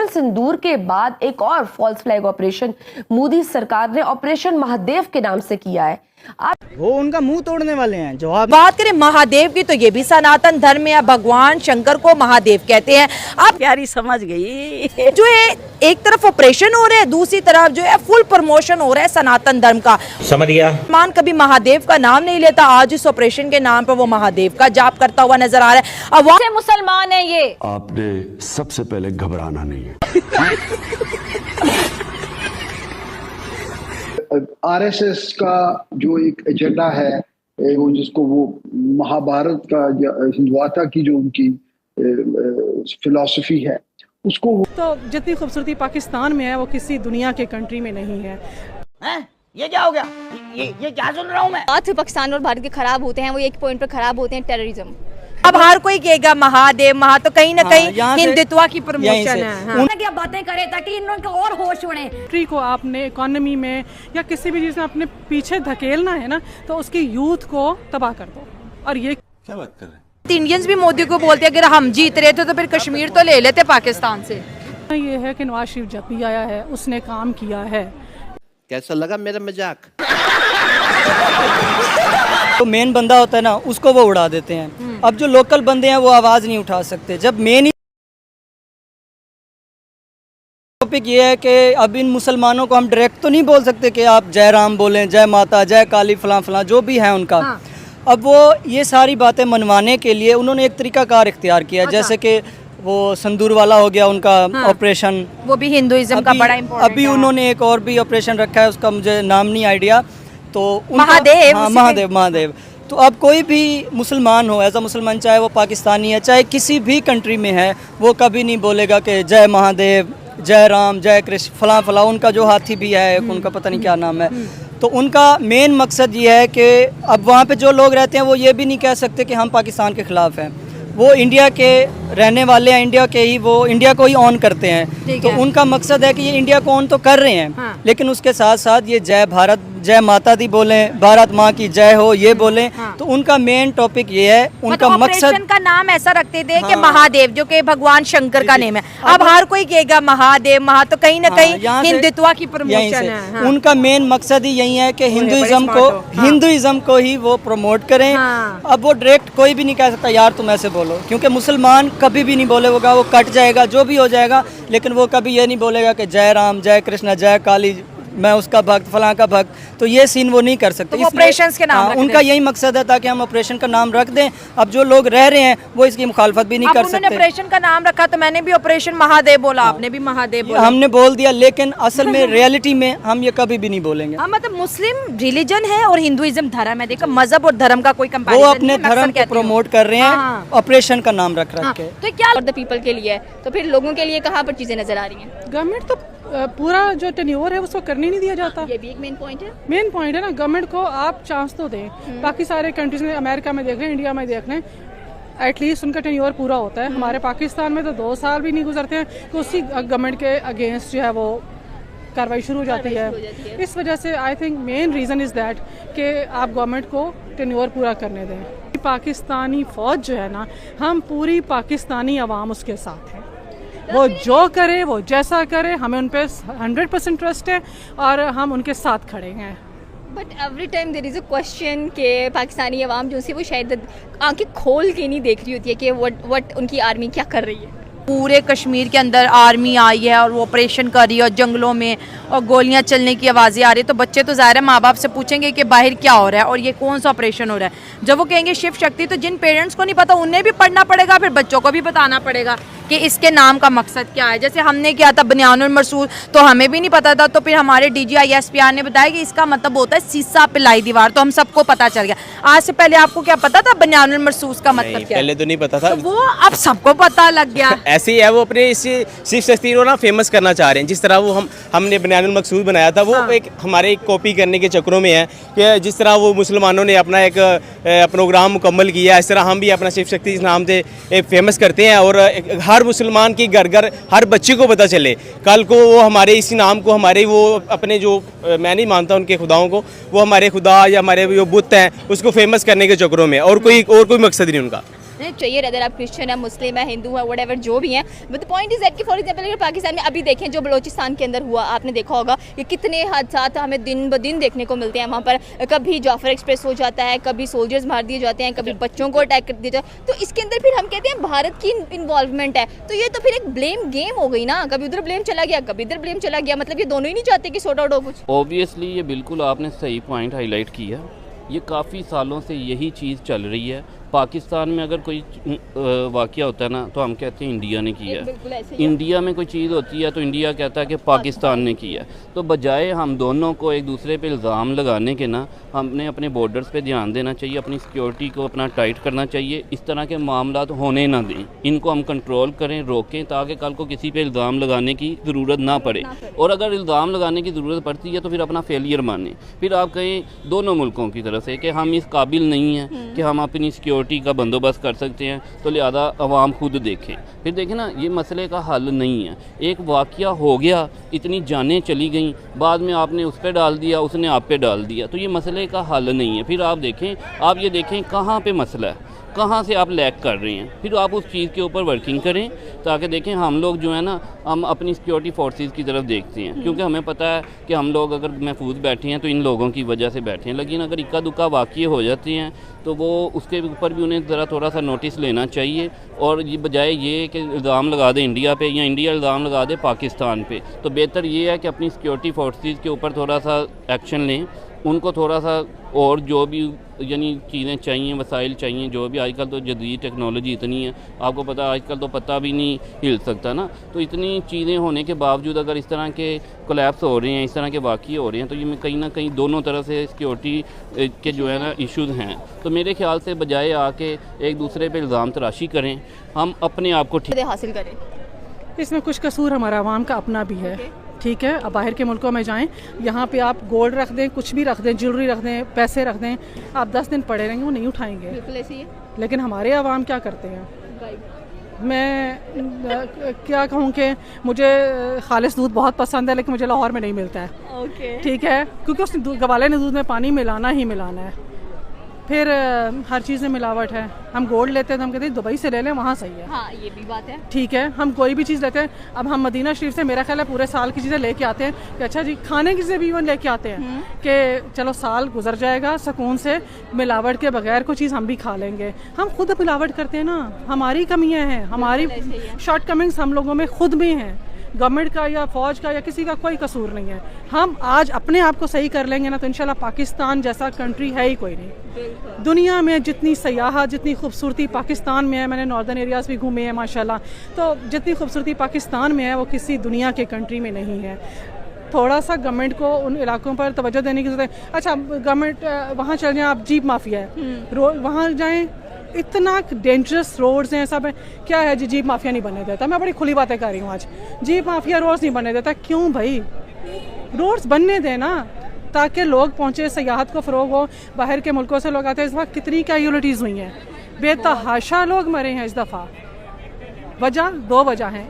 सिंदूर के बाद एक और फॉल्स फ्लैग ऑपरेशन मोदी सरकार ने ऑपरेशन महादेव के नाम से किया है। वो उनका मुंह तोड़ने वाले हैं। जवाब बात करें महादेव की तो ये भी सनातन धर्म में भगवान शंकर को महादेव कहते हैं। अब प्यारी समझ गई जो है एक तरफ ऑपरेशन हो रहा है, दूसरी तरफ जो है फुल प्रमोशन हो रहा है सनातन धर्म का। समझ गया। मान कभी महादेव का नाम नहीं लेता, आज इस ऑपरेशन के नाम पर वो महादेव का जाप करता हुआ नजर आ रहा है। अब वहाँ मुसलमान है ये। आपने सबसे पहले घबराना नहीं है। आरएसएस का जो एक एजेंडा है, वो जिसको वो महाभारत का हिंदुत्व की जो उनकी फिलॉसफी है, उसको तो जितनी खूबसूरती पाकिस्तान में है वो किसी दुनिया के कंट्री में नहीं है। ये क्या हो गया? ये क्या सुन रहा हूँ मैं? बात पाकिस्तान और भारत के खराब होते हैं, वो एक पॉइंट पर खराब होते हैं, टेररिज्म। अब हर कोई कहेगा महादेव महा, तो कहीं ना कहीं हिंदुत्व की प्रमोशन है। क्या बातें करे ताकि इनका और होश उड़े। कंट्री को आपने इकोनॉमी में या किसी भी चीज में अपने पीछे धकेलना है ना, तो उसकी यूथ को तबाह कर दो। और ये क्या बात कर रहे हैं? इंडियंस भी मोदी को बोलते हैं अगर हम जीत रहे थे तो फिर कश्मीर तो ले लेते पाकिस्तान से। ये है कि नवाज शरीफ जब भी आया है उसने काम किया है। कैसा लगा मेरा मजाक? तो मेन बंदा होता है ना, उसको वो उड़ा देते हैं। अब जो लोकल बंदे हैं वो आवाज नहीं उठा सकते। जब मेन टॉपिक ये है कि अब इन मुसलमानों को हम डायरेक्ट तो नहीं बोल सकते कि आप जय राम बोलें, जय माता, जय काली, फलां फलां जो भी है उनका। अब वो ये सारी बातें मनवाने के लिए उन्होंने एक तरीकाकार इख्तियार किया। जैसे कि वो संदूर वाला हो गया उनका ऑपरेशन, वो भी हिंदुइज्म का बड़ा इम्पोर्टेंट। अभी उन्होंने एक और भी ऑपरेशन रखा है, उसका मुझे नाम नहीं आइडिया। तो महादेव। हाँ, महादेव। तो अब कोई भी मुसलमान हो, एज अ मुसलमान, चाहे वो पाकिस्तानी है चाहे किसी भी कंट्री में है, वो कभी नहीं बोलेगा कि जय महादेव, जय राम, जय कृष्ण, फलां फलां। उनका जो हाथी भी है, उनका पता नहीं क्या नाम है। तो उनका मेन मकसद ये है कि अब वहाँ पे जो लोग रहते हैं वो ये भी नहीं कह सकते कि हम पाकिस्तान के ख़िलाफ़ हैं। वो इंडिया के रहने वाले हैं, इंडिया के ही, वो इंडिया को ही ऑन करते हैं। तो उनका मकसद है कि ये इंडिया को ऑन तो कर रहे हैं, लेकिन उसके साथ साथ ये जय भारत, जय माता दी बोलें, भारत माँ की जय हो, ये बोलें। तो उनका मेन टॉपिक ये है, उनका मकसद का नाम ऐसा रखते थे कि महादेव, जो कि भगवान शंकर का नेम है। अब हर कोई कहेगा महादेव महा, तो कहीं ना कहीं हिंदुत्व की प्रमोशन है। उनका मेन मकसद ही यही है कि हिंदुइज्म को ही वो प्रमोट करें। अब वो डायरेक्ट कोई भी नहीं कह सकता यार तुम ऐसे बोलो, क्योंकि मुसलमान कभी भी नहीं बोलेगा, वो कट जाएगा जो भी हो जाएगा, लेकिन वो कभी ये नहीं बोलेगा कि जय राम, जय कृष्ण, जय काली, मैं उसका भक्त, फलां का भक्त। तो ये सीन वो नहीं कर सकते। तो ऑपरेशंस के नाम उनका यही मकसद है ताकि हम ऑपरेशन का नाम रख दें। अब जो लोग रह रहे हैं वो इसकी मुखालफत भी नहीं कर सकते। ऑपरेशन का नाम रखा तो मैंने भी ऑपरेशन महादेव बोला, आपने भी महादेव बोला, हमने बोल दिया, लेकिन असल में रियलिटी में हम ये कभी भी नहीं बोलेंगे। मतलब मुस्लिम रिलीजन है और हिंदुइज्म धर्म है। देखो मजहब और धर्म का कोई कंपैरिजन वो अपने धर्म को प्रमोट कर रहे हैं ऑपरेशन का नाम रख के। तो क्या और द पीपल के लिए, तो फिर लोगों के लिए कहाँ पर चीजें नजर आ रही हैं? गवर्नमेंट तो पूरा जो टेन्योर है उसको करने नहीं दिया जाता। ये भी एक मेन पॉइंट है। मेन पॉइंट है ना, गवर्नमेंट को आप चांस तो दें। बाकी सारे कंट्रीज में, अमेरिका में देख लें, इंडिया में देख लें, एटलीस्ट उनका टेन्योर पूरा होता है। हमारे पाकिस्तान में तो 2 साल भी नहीं गुजरते हैं तो उसी गवर्नमेंट के अगेंस्ट जो है वो कार्रवाई शुरू हो जाती है। इस वजह से I think main reason is that कि आप गवर्नमेंट को टेन्योर पूरा करने दें। पाकिस्तानी फ़ौज जो है ना, हम पूरी पाकिस्तानी आवाम उसके साथ है। वो जो करे, वो जैसा करे, हमें उन पर 100% ट्रस्ट है और हम उनके साथ खड़े हैं। But every time there is a question कि पाकिस्तानी अवाम जो सी वो शायद आंखें खोल के नहीं देख रही होती है कि व्हाट उनकी आर्मी क्या कर रही है। पूरे कश्मीर के अंदर आर्मी आई है और वो ऑपरेशन कर रही है और जंगलों में और गोलियां चलने की आवाज़ें आ रही है। तो बच्चे तो ज़ाहिर है माँ बाप से पूछेंगे कि बाहर क्या हो रहा है और ये कौन सा ऑपरेशन हो रहा है। जब वो कहेंगे शिव शक्ति, तो जिन पेरेंट्स को नहीं पता उन्हें भी पढ़ना पड़ेगा, फिर बच्चों को भी बताना पड़ेगा कि इसके नाम का मकसद क्या है। जैसे हमने किया था बनियानुल मरसूद, तो हमें भी नहीं पता था, तो फिर हमारे DGISPR ने बताया कि इसका मतलब होता है सीसा पिलाई दीवार, तो हम सबको पता चल गया। आज से पहले आपको क्या पता था बनियानुल मरसूद का मतलब क्या? पहले तो नहीं पता था, तो वो अब सबको पता लग गया। ऐसे ही है, वो अपने इस शिव शक्ति को ना फेमस करना चाह रहे हैं। जिस तरह वो हमने बनियानुल मकसूद बनाया था, वो एक हमारे एक कॉपी करने के चक्करों में है कि जिस तरह वो मुसलमानों ने अपना एक प्रोग्राम मुकम्मल किया, इस तरह हम भी अपना शिव शक्ति इस नाम से फेमस करते हैं। और हर मुसलमान की घर घर हर बच्चे को पता चले, कल को वो हमारे इसी नाम को, हमारे वो अपने जो मैं नहीं मानता उनके खुदाओं को, वो हमारे खुदा या हमारे जो बुत हैं उसको फेमस करने के चक्करों में, और कोई मकसद नहीं उनका। अपने चाहिए, अगर आप क्रिश्चियन है, मुस्लिम है, हिंदू है, व्हाटएवर जो भी हैं, but the point is that कि फॉर एग्जांपल अगर पाकिस्तान में अभी देखें जो बलोचिस्तान के अंदर हुआ, आपने देखा होगा कि कितने हादसात हमें दिन ब दिन देखने को मिलते हैं वहाँ पर। कभी जाफर एक्सप्रेस हो जाता है, कभी सोल्जर्स मार दिए जाते हैं, कभी बच्चों को अटैक कर दिया जाता है। तो इसके अंदर फिर हम कहते हैं भारत की इन्वॉल्वमेंट है, तो ये तो फिर एक ब्लेम गेम हो गई ना, कभी उधर ब्लेम चला गया, कभी इधर ब्लेम चला गया, मतलब ये दोनों ही नहीं चाहते कि सॉर्ट आउट हो कुछ। ऑब्वियसली ये बिल्कुल आपने सही पॉइंट हाईलाइट किया। ये काफ़ी सालों से यही चीज़ चल रही है। पाकिस्तान में अगर कोई वाक़या होता है ना तो हम कहते हैं इंडिया ने किया है, इंडिया में कोई चीज़ होती है तो इंडिया कहता है कि पाकिस्तान ने किया है। तो बजाय हम दोनों को एक दूसरे पे इल्ज़ाम लगाने के ना, हमने अपने बॉर्डर्स पे ध्यान देना चाहिए, अपनी सिक्योरिटी को अपना टाइट करना चाहिए। इस तरह के मामला होने ना दें, इनको हम कंट्रोल करें, रोकें, ताकि कल को किसी पे इल्ज़ाम लगाने की ज़रूरत ना पड़े। और अगर इल्ज़ाम लगाने की ज़रूरत पड़ती है तो फिर अपना फेलियर माने, फिर आप कहें दोनों मुल्कों की तरफ से कि हम इस काबिल नहीं हैं कि हम अपनी सिक्योरिटी का बंदोबस्त कर सकते हैं, तो लिहाजा अवाम खुद देखें। फिर देखें ना, ये मसले का हल नहीं है। एक वाक़या हो गया, इतनी जानें चली गईं, बाद में आपने उस पर डाल दिया, उसने आप पे डाल दिया, तो ये मसले का हल नहीं है। फिर आप देखें, आप ये देखें कहाँ पे मसला है, कहाँ से आप लैग कर रहे हैं, फिर आप उस चीज़ के ऊपर वर्किंग करें, ताकि देखें हम लोग जो है ना, हम अपनी सिक्योरिटी फोर्सेस की तरफ देखते हैं, क्योंकि हमें पता है कि हम लोग अगर महफूज बैठे हैं तो इन लोगों की वजह से बैठे हैं। लेकिन अगर इक्का दुक्का वाक़ये हो जाते हैं तो वो उसके ऊपर भी उन्हें ज़रा थोड़ा सा नोटिस लेना चाहिए, और ये बजाय ये कि इल्ज़ाम लगा दे इंडिया पे या इंडिया इल्ज़ाम लगा दे पाकिस्तान पे, तो बेहतर ये है कि अपनी सिक्योरिटी फोर्सेस के ऊपर थोड़ा सा एक्शन लें, उनको थोड़ा सा और जो भी यानी चीज़ें चाहिए, वसाइल चाहिए, जो भी आजकल तो जदीद टेक्नोलॉजी इतनी है, आपको पता आजकल तो पता भी नहीं हिल सकता ना, तो इतनी चीज़ें होने के बावजूद अगर इस तरह के कोलैप्स हो रहे हैं, इस तरह के वाक़ये हो रहे हैं, तो ये कहीं ना कहीं दोनों तरह से सिक्योरिटी के जो है ना इश्यूज़ हैं। तो मेरे ख्याल से बजाय आके एक दूसरे पे इल्ज़ाम तराशी करें, हम अपने आप को ठीक हासिल करें। इसमें कुछ कसूर हमारा आवाम का अपना भी है, ठीक है। अब बाहर के मुल्कों में जाएं, यहाँ पे आप गोल्ड रख दें, कुछ भी रख दें, ज्वेलरी रख दें, पैसे रख दें, आप 10 दिन पड़े रहेंगे, वो नहीं उठाएंगे। बिल्कुल ऐसे ही है। लेकिन हमारे आवाम क्या करते हैं, मैं क्या कहूँ कि मुझे खालिस दूध बहुत पसंद है, लेकिन मुझे लाहौर में नहीं मिलता है, ओके, ठीक है, क्योंकि उस गवाले ने दूध में पानी मिलाना ही मिलाना है। फिर हर चीज़ में मिलावट है। हम गोल्ड लेते हैं तो हम कहते हैं दुबई से ले लें, वहाँ सही है, हाँ ये भी बात है, ठीक है। हम कोई भी चीज़ लेते हैं, अब हम मदीना शरीफ से मेरा ख्याल है पूरे साल की चीज़ें लेके आते हैं कि अच्छा जी, खाने की चीज़ें भी इवन लेके आते हैं कि चलो साल गुजर जाएगा सुकून से, मिलावट के बगैर कोई चीज़ हम भी खा लेंगे। हम खुद मिलावट करते हैं ना, हमारी कमियाँ हैं, हमारी शॉर्ट कमिंग्स हम लोगों में खुद भी हैं। गवर्नमेंट का या फौज का या किसी का कोई कसूर नहीं है। हम आज अपने आप को सही कर लेंगे ना, तो इंशाल्लाह पाकिस्तान जैसा कंट्री है ही कोई नहीं। दुनिया में जितनी सयाहत, जितनी खूबसूरती पाकिस्तान में है, मैंने नॉर्दर्न एरियाज़ भी घूमे हैं माशाल्लाह, तो जितनी खूबसूरती पाकिस्तान में है वो किसी दुनिया के कंट्री में नहीं है। थोड़ा सा गवर्नमेंट को उन इलाकों पर तवज्जो देने की ज़रूरत है। अच्छा, गवर्नमेंट वहाँ चल जाएँ आप, जीप माफिया है, वहाँ जाएँ, इतना डेंजरस रोड्स हैं, सब है, क्या है जी, जीप माफिया नहीं बनने देता। मैं बड़ी खुली बातें कर रही हूँ आज, जीप माफिया रोड्स नहीं बनने देता। क्यों भाई, रोड्स बनने देना ताकि लोग पहुँचे, सयाहत को फ़रोग हो, बाहर के मुल्कों से लोग आते हैं। इस वक्त कितनी कैजुअलिटीज़ हुई हैं, बेतहाशा लोग मरे हैं इस दफ़ा। वजह 2 वजह हैं।